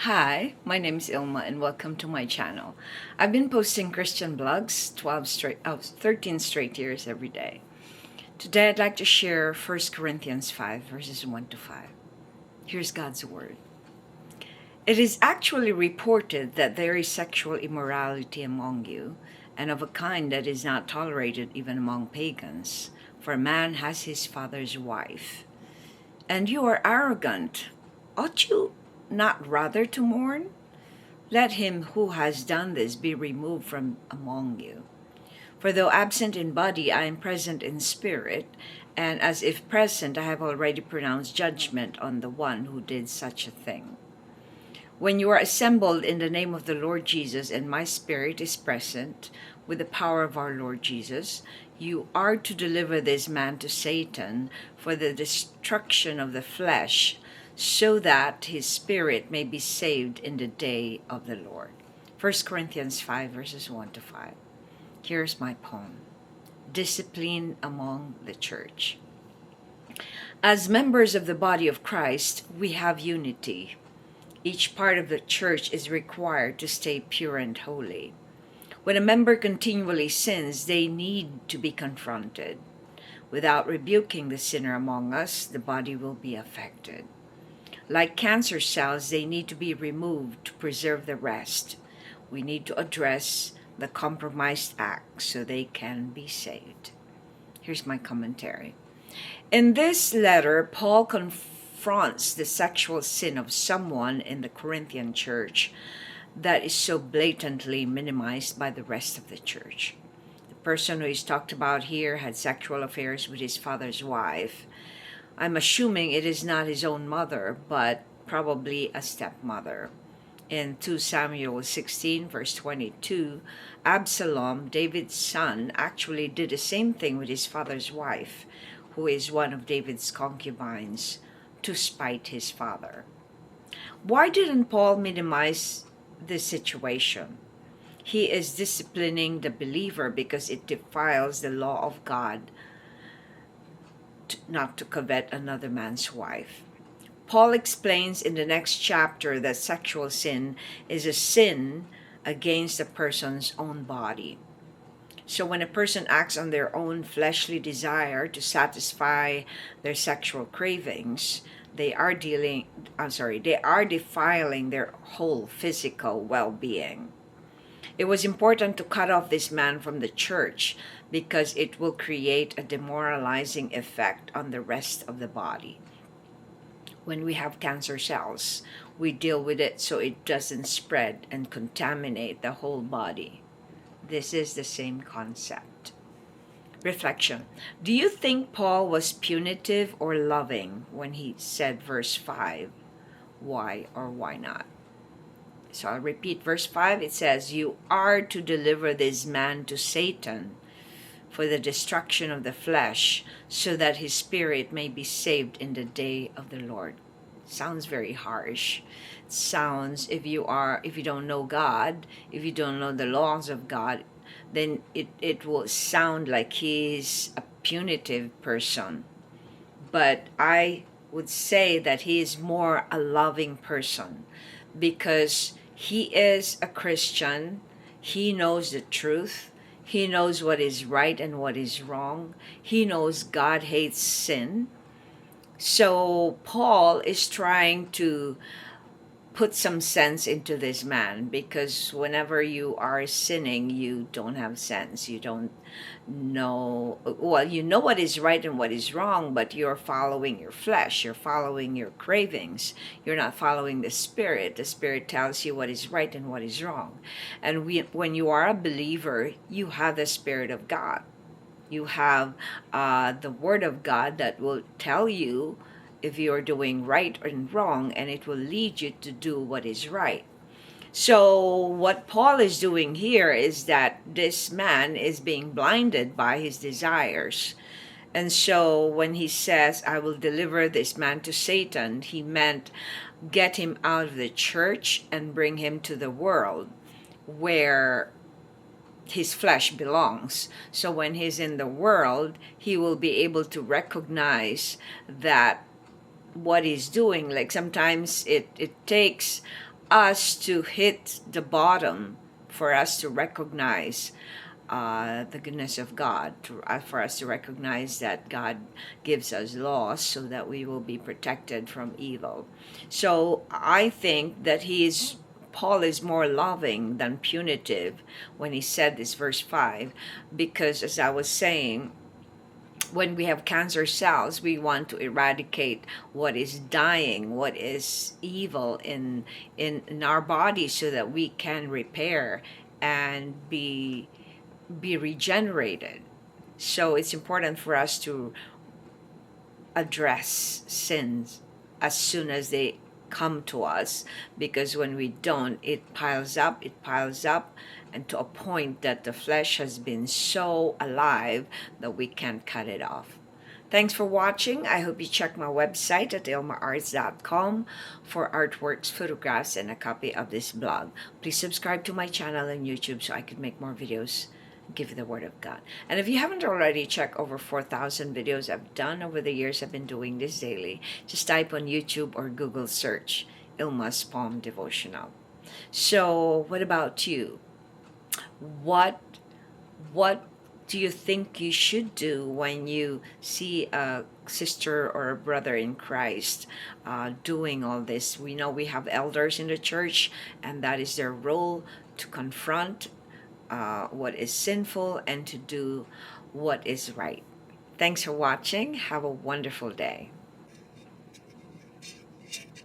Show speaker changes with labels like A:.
A: Hi, my name is Ilma and welcome to my channel. I've been posting Christian blogs 13 straight years every day. Today I'd like to share 1 Corinthians 5 verses 1 to 5. Here's God's word. It is actually reported that there is sexual immorality among you, and of a kind that is not tolerated even among pagans, for a man has his father's wife. And you are arrogant. Ought you not rather to mourn? Let him who has done this be removed from among you. For though absent in body, I am present in spirit, and as if present, I have already pronounced judgment on the one who did such a thing. When you are assembled in the name of the Lord Jesus, and my spirit is present with the power of our Lord Jesus, you are to deliver this man to Satan for the destruction of the flesh, so that his spirit may be saved in the day of the Lord. 1 Corinthians 5 verses 1 to 5. Here's my poem. Discipline among the church. As members of the body of Christ, we have unity. Each part of the church is required to stay pure and holy. When a member continually sins, they need to be confronted. Without rebuking the sinner among us, the body will be affected. Like cancer cells, they need to be removed to preserve the rest. We need to address the compromised act so they can be saved. Here's my commentary. In this letter, Paul confronts the sexual sin of someone in the Corinthian church that is so blatantly minimized by the rest of the church. The person who is talked about here had sexual affairs with his father's wife. I'm assuming it is not his own mother, but probably a stepmother. In 2 Samuel 16, verse 22, Absalom, David's son, actually did the same thing with his father's wife, who is one of David's concubines, to spite his father. Why didn't Paul minimize this situation? He is disciplining the believer because it defiles the law of God not to covet another man's wife. Paul explains in the next chapter that sexual sin is a sin against a person's own body. So when a person acts on their own fleshly desire to satisfy their sexual cravings, they are defiling their whole physical well-being. It was important to cut off this man from the church because it will create a demoralizing effect on the rest of the body. When we have cancer cells, we deal with it so it doesn't spread and contaminate the whole body. This is the same concept. Reflection. Do you think Paul was punitive or loving when he said verse 5? Why or why not? So I'll repeat verse 5. It says, you are to deliver this man to Satan for the destruction of the flesh, so that his spirit may be saved in the day of the Lord. Sounds very harsh. It sounds, if you don't know God, if you don't know the laws of God, then it will sound like he's a punitive person. But I would say that he is more a loving person, because he is a Christian. He knows the truth. He knows what is right and what is wrong. He knows God hates sin. So Paul is trying to put some sense into this man, because whenever you are sinning, you don't have sense. You don't know, well, you know what is right and what is wrong, but you're following your flesh, you're following your cravings, you're not following the Spirit. The Spirit tells you what is right and what is wrong. And when you are a believer, you have the Spirit of God. You have the Word of God that will tell you if you're doing right or wrong, and it will lead you to do what is right. So what Paul is doing here is that this man is being blinded by his desires. And so when he says, I will deliver this man to Satan, he meant get him out of the church and bring him to the world where his flesh belongs. So when he's in the world, he will be able to recognize that what he's doing, like sometimes it takes us to hit the bottom, for us to recognize the goodness of God, for us to recognize that God gives us laws so that we will be protected from evil. So I think that Paul is more loving than punitive when he said this, verse 5, because as I was saying, when we have cancer cells, we want to eradicate what is dying, what is evil in our body, so that we can repair and be regenerated. So it's important for us to address sins as soon as they come to us, because when we don't, it piles up, and to a point that the flesh has been so alive that we can't cut it off. Thanks for watching. I hope you check my website at ilmaarts.com for artworks, photographs, and a copy of this blog. Please subscribe to my channel on YouTube so I can make more videos, give you the word of God. And if you haven't already, check over 4,000 videos I've done over the years. I've been doing this daily. Just type on YouTube or Google search Ilma's Palm Devotional. So what about you? What do you think you should do when you see a sister or a brother in Christ doing all this? We know we have elders in the church, and that is their role, to confront what is sinful and to do what is right. Thanks for watching. Have a wonderful day.